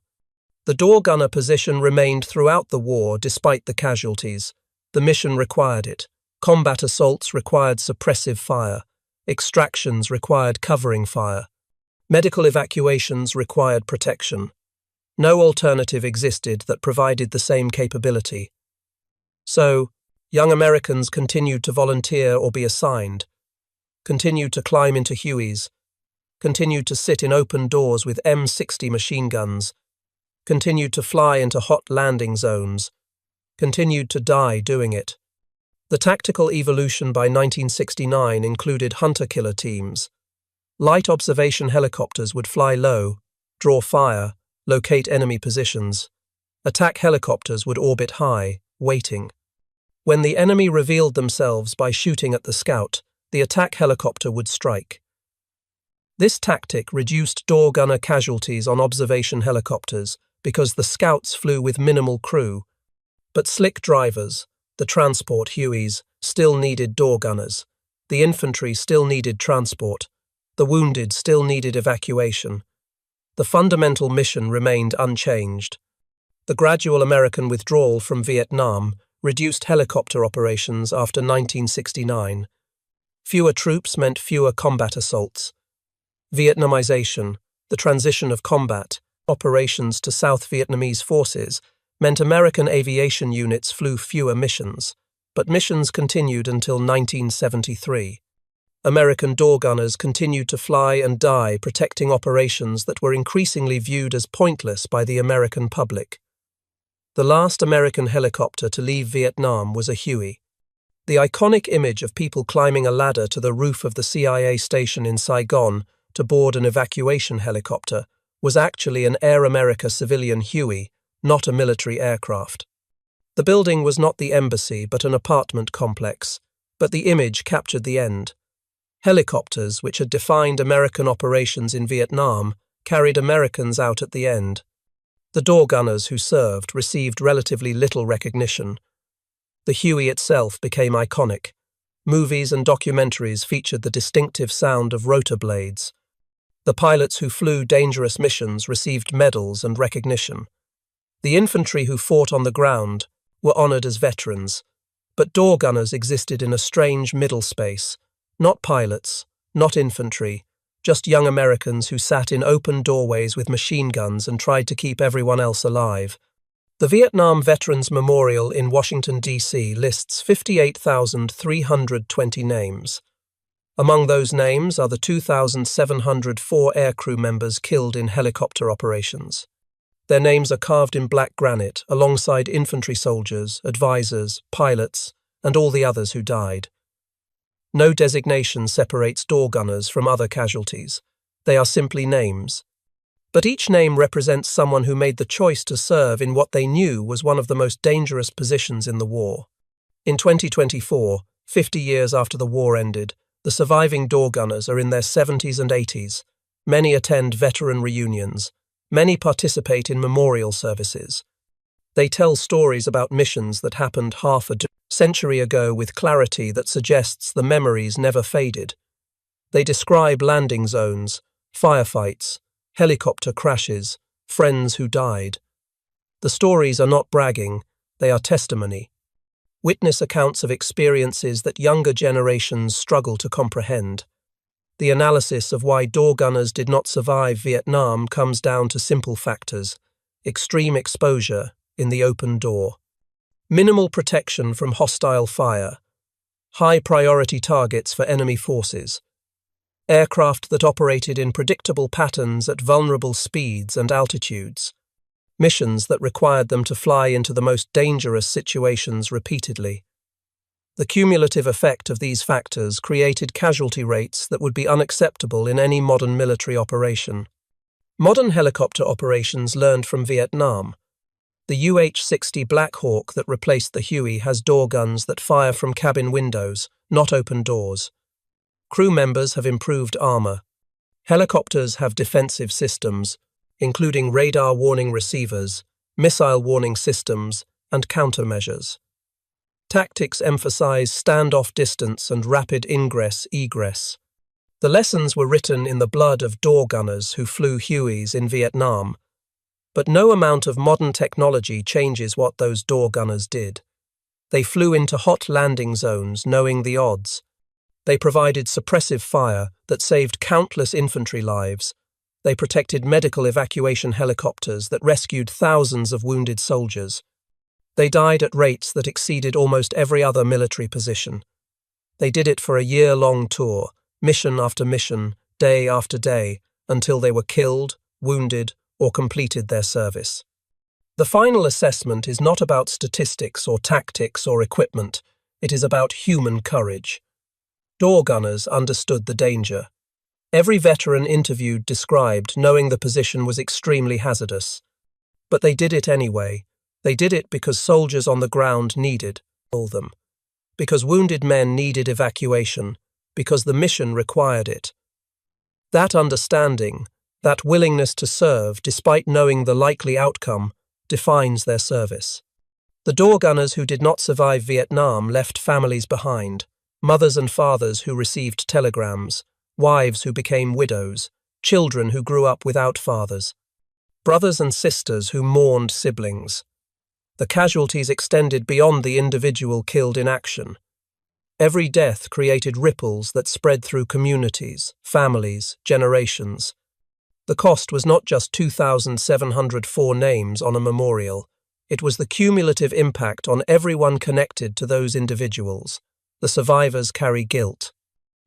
The door gunner position remained throughout the war despite the casualties. The mission required it. Combat assaults required suppressive fire. Extractions required covering fire. Medical evacuations required protection. No alternative existed that provided the same capability. So, young Americans continued to volunteer or be assigned, continued to climb into Hueys, continued to sit in open doors with M60 machine guns, continued to fly into hot landing zones, continued to die doing it. The tactical evolution by 1969 included hunter-killer teams. Light observation helicopters would fly low, draw fire, locate enemy positions. Attack helicopters would orbit high, waiting. When the enemy revealed themselves by shooting at the scout, the attack helicopter would strike. This tactic reduced door gunner casualties on observation helicopters because the scouts flew with minimal crew. But slick drivers, the transport Hueys, still needed door gunners. The infantry still needed transport. The wounded still needed evacuation. The fundamental mission remained unchanged. The gradual American withdrawal from Vietnam reduced helicopter operations after 1969. Fewer troops meant fewer combat assaults. Vietnamization, the transition of combat operations to South Vietnamese forces, meant American aviation units flew fewer missions, but missions continued until 1973. American door gunners continued to fly and die protecting operations that were increasingly viewed as pointless by the American public. The last American helicopter to leave Vietnam was a Huey. The iconic image of people climbing a ladder to the roof of the CIA station in Saigon to board an evacuation helicopter was actually an Air America civilian Huey, not a military aircraft. The building was not the embassy but an apartment complex, but the image captured the end. Helicopters, which had defined American operations in Vietnam, carried Americans out at the end. The door gunners who served received relatively little recognition. The Huey itself became iconic. Movies and documentaries featured the distinctive sound of rotor blades. The pilots who flew dangerous missions received medals and recognition. The infantry who fought on the ground were honored as veterans, but door gunners existed in a strange middle space. Not pilots, not infantry, just young Americans who sat in open doorways with machine guns and tried to keep everyone else alive. The Vietnam Veterans Memorial in Washington, D.C. lists 58,320 names. Among those names are the 2,704 aircrew members killed in helicopter operations. Their names are carved in black granite alongside infantry soldiers, advisors, pilots, and all the others who died. No designation separates door gunners from other casualties. They are simply names. But each name represents someone who made the choice to serve in what they knew was one of the most dangerous positions in the war. In 2024, 50 years after the war ended, the surviving door gunners are in their 70s and 80s. Many attend veteran reunions. Many participate in memorial services. They tell stories about missions that happened half a century ago with clarity that suggests the memories never faded. They describe landing zones, firefights, helicopter crashes, friends who died. The stories are not bragging, they are testimony. Witness accounts of experiences that younger generations struggle to comprehend. The analysis of why door gunners did not survive Vietnam comes down to simple factors: extreme exposure in the open door, minimal protection from hostile fire, high priority targets for enemy forces, aircraft that operated in predictable patterns at vulnerable speeds and altitudes, missions that required them to fly into the most dangerous situations repeatedly. The cumulative effect of these factors created casualty rates that would be unacceptable in any modern military operation. Modern helicopter operations learned from Vietnam. The UH-60 Black Hawk that replaced the Huey has door guns that fire from cabin windows, not open doors. Crew members have improved armor. Helicopters have defensive systems, including radar warning receivers, missile warning systems, and countermeasures. Tactics emphasize standoff distance and rapid ingress-egress. The lessons were written in the blood of door gunners who flew Hueys in Vietnam, but no amount of modern technology changes what those door gunners did. They flew into hot landing zones knowing the odds. They provided suppressive fire that saved countless infantry lives. They protected medical evacuation helicopters that rescued thousands of wounded soldiers. They died at rates that exceeded almost every other military position. They did it for a year-long tour, mission after mission, day after day, until they were killed, wounded, or completed their service. The final assessment is not about statistics or tactics or equipment. It is about human courage. Door gunners understood the danger. Every veteran interviewed described knowing the position was extremely hazardous. But they did it anyway. They did it because soldiers on the ground needed all them. Because wounded men needed evacuation. Because the mission required it. That understanding, that willingness to serve despite knowing the likely outcome, defines their service. The door gunners who did not survive Vietnam left families behind, mothers and fathers who received telegrams, wives who became widows, children who grew up without fathers, brothers and sisters who mourned siblings. The casualties extended beyond the individual killed in action. Every death created ripples that spread through communities, families, generations. The cost was not just 2,704 names on a memorial. It was the cumulative impact on everyone connected to those individuals. The survivors carry guilt.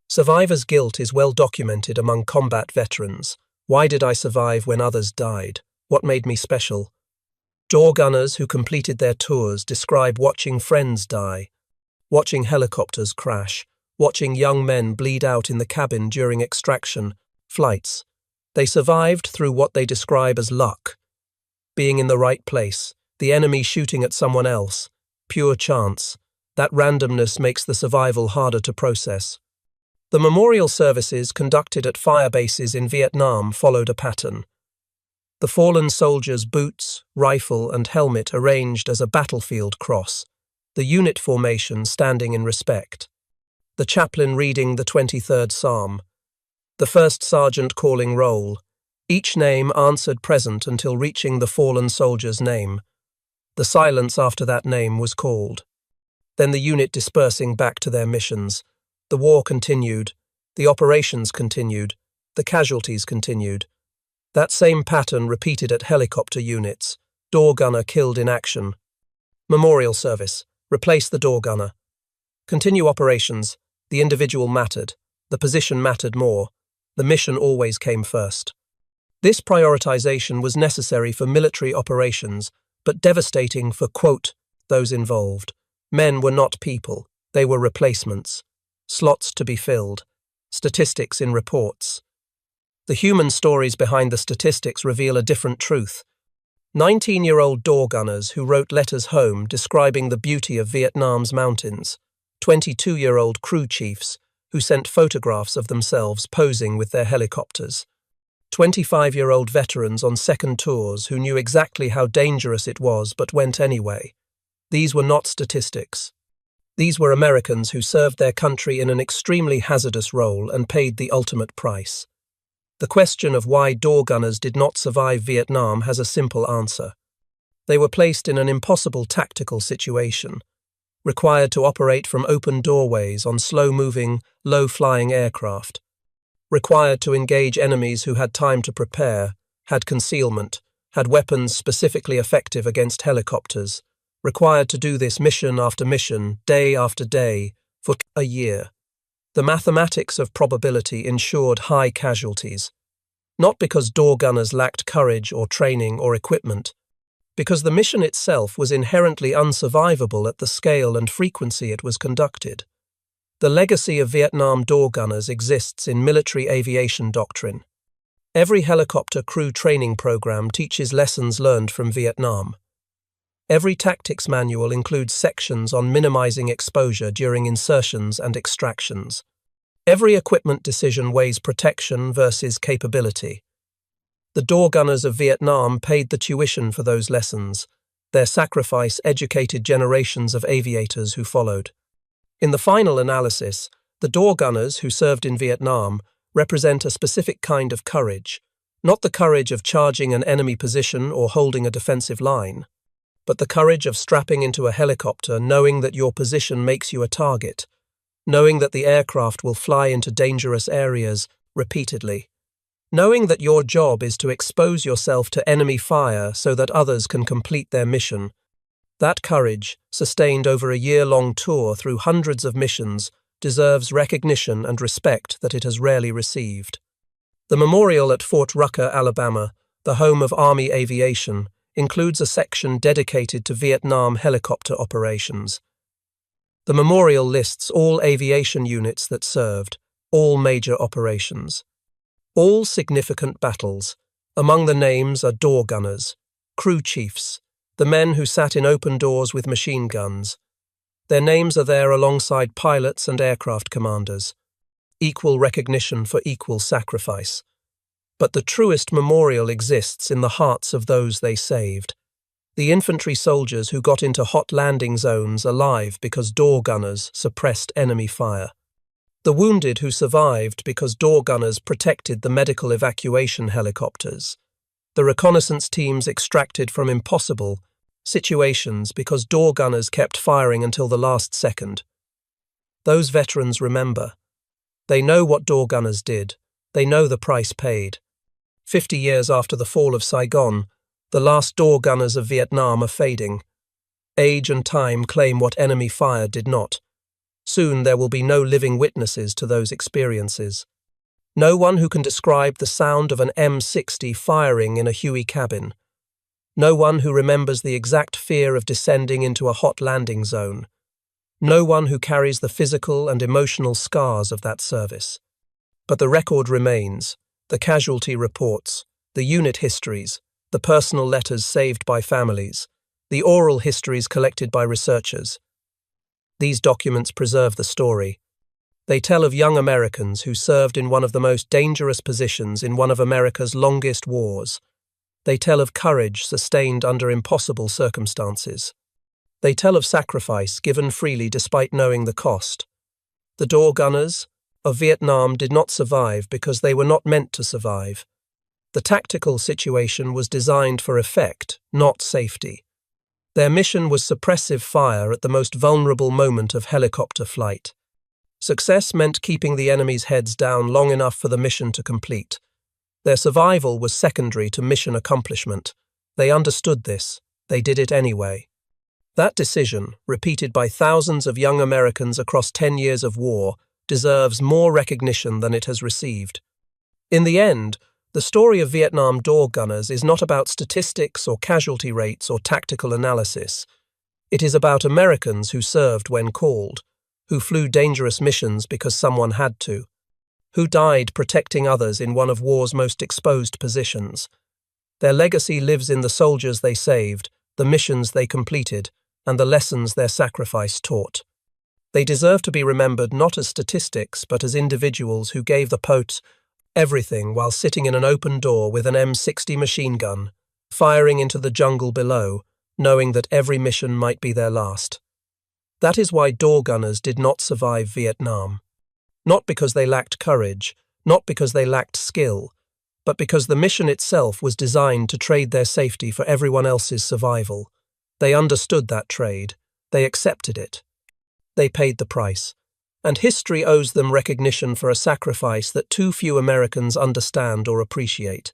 Survivor's guilt is well documented among combat veterans. Why did I survive when others died? What made me special? Door gunners who completed their tours describe watching friends die, watching helicopters crash, watching young men bleed out in the cabin during extraction, flights. They survived through what they describe as luck. Being in the right place, the enemy shooting at someone else, pure chance. That randomness makes the survival harder to process. The memorial services conducted at fire bases in Vietnam followed a pattern. The fallen soldier's boots, rifle, and helmet arranged as a battlefield cross, the unit formation standing in respect. The chaplain reading the 23rd Psalm. The first sergeant calling roll. Each name answered present until reaching the fallen soldier's name. The silence after that name was called. Then the unit dispersing back to their missions. The war continued. The operations continued. The casualties continued. That same pattern repeated at helicopter units. Door gunner killed in action. Memorial service. Replace the door gunner. Continue operations. The individual mattered. The position mattered more. The mission always came first. This prioritization was necessary for military operations, but devastating for, quote, those involved. Men were not people. They were replacements. Slots to be filled. Statistics in reports. The human stories behind the statistics reveal a different truth. 19-year-old door gunners who wrote letters home describing the beauty of Vietnam's mountains. 22-year-old crew chiefs who sent photographs of themselves posing with their helicopters. 25-year-old veterans on second tours who knew exactly how dangerous it was but went anyway. These were not statistics. These were Americans who served their country in an extremely hazardous role and paid the ultimate price. The question of why door gunners did not survive Vietnam has a simple answer. They were placed in an impossible tactical situation, required to operate from open doorways on slow-moving, low-flying aircraft, required to engage enemies who had time to prepare, had concealment, had weapons specifically effective against helicopters, required to do this mission after mission, day after day, for a year. The mathematics of probability ensured high casualties, not because door gunners lacked courage or training or equipment, because the mission itself was inherently unsurvivable at the scale and frequency it was conducted. The legacy of Vietnam door gunners exists in military aviation doctrine. Every helicopter crew training program teaches lessons learned from Vietnam. Every tactics manual includes sections on minimizing exposure during insertions and extractions. Every equipment decision weighs protection versus capability. The door gunners of Vietnam paid the tuition for those lessons. Their sacrifice educated generations of aviators who followed. In the final analysis, the door gunners who served in Vietnam represent a specific kind of courage, not the courage of charging an enemy position or holding a defensive line, but the courage of strapping into a helicopter knowing that your position makes you a target, knowing that the aircraft will fly into dangerous areas repeatedly, knowing that your job is to expose yourself to enemy fire so that others can complete their mission. That courage, sustained over a year-long tour through hundreds of missions, deserves recognition and respect that it has rarely received. The memorial at Fort Rucker, Alabama, the home of Army aviation, includes a section dedicated to Vietnam helicopter operations. The memorial lists all aviation units that served, all major operations, all significant battles. Among the names are door gunners, crew chiefs, the men who sat in open doors with machine guns. Their names are there alongside pilots and aircraft commanders. Equal recognition for equal sacrifice. But the truest memorial exists in the hearts of those they saved. The infantry soldiers who got into hot landing zones alive because door gunners suppressed enemy fire. The wounded who survived because door gunners protected the medical evacuation helicopters. The reconnaissance teams extracted from impossible situations because door gunners kept firing until the last second. Those veterans remember. They know what door gunners did. They know the price paid. 50 years after the fall of Saigon, the last door gunners of Vietnam are fading. Age and time claim what enemy fire did not. Soon there will be no living witnesses to those experiences. No one who can describe the sound of an M60 firing in a Huey cabin. No one who remembers the exact fear of descending into a hot landing zone. No one who carries the physical and emotional scars of that service. But the record remains, the casualty reports, the unit histories, the personal letters saved by families, the oral histories collected by researchers. These documents preserve the story. They tell of young Americans who served in one of the most dangerous positions in one of America's longest wars. They tell of courage sustained under impossible circumstances. They tell of sacrifice given freely despite knowing the cost. The door gunners of Vietnam did not survive because they were not meant to survive. The tactical situation was designed for effect, not safety. Their mission was suppressive fire at the most vulnerable moment of helicopter flight. Success meant keeping the enemy's heads down long enough for the mission to complete. Their survival was secondary to mission accomplishment. They understood this. They did it anyway. That decision, repeated by thousands of young Americans across 10 years of war, deserves more recognition than it has received. In the end, the story of Vietnam door gunners is not about statistics or casualty rates or tactical analysis. It is about Americans who served when called, who flew dangerous missions because someone had to, who died protecting others in one of war's most exposed positions. Their legacy lives in the soldiers they saved, the missions they completed, and the lessons their sacrifice taught. They deserve to be remembered not as statistics, but as individuals who gave the POT everything while sitting in an open door with an M60 machine gun, firing into the jungle below, knowing that every mission might be their last. That is why door gunners did not survive Vietnam. Not because they lacked courage, not because they lacked skill, but because the mission itself was designed to trade their safety for everyone else's survival. They understood that trade. They accepted it. They paid the price. And history owes them recognition for a sacrifice that too few Americans understand or appreciate.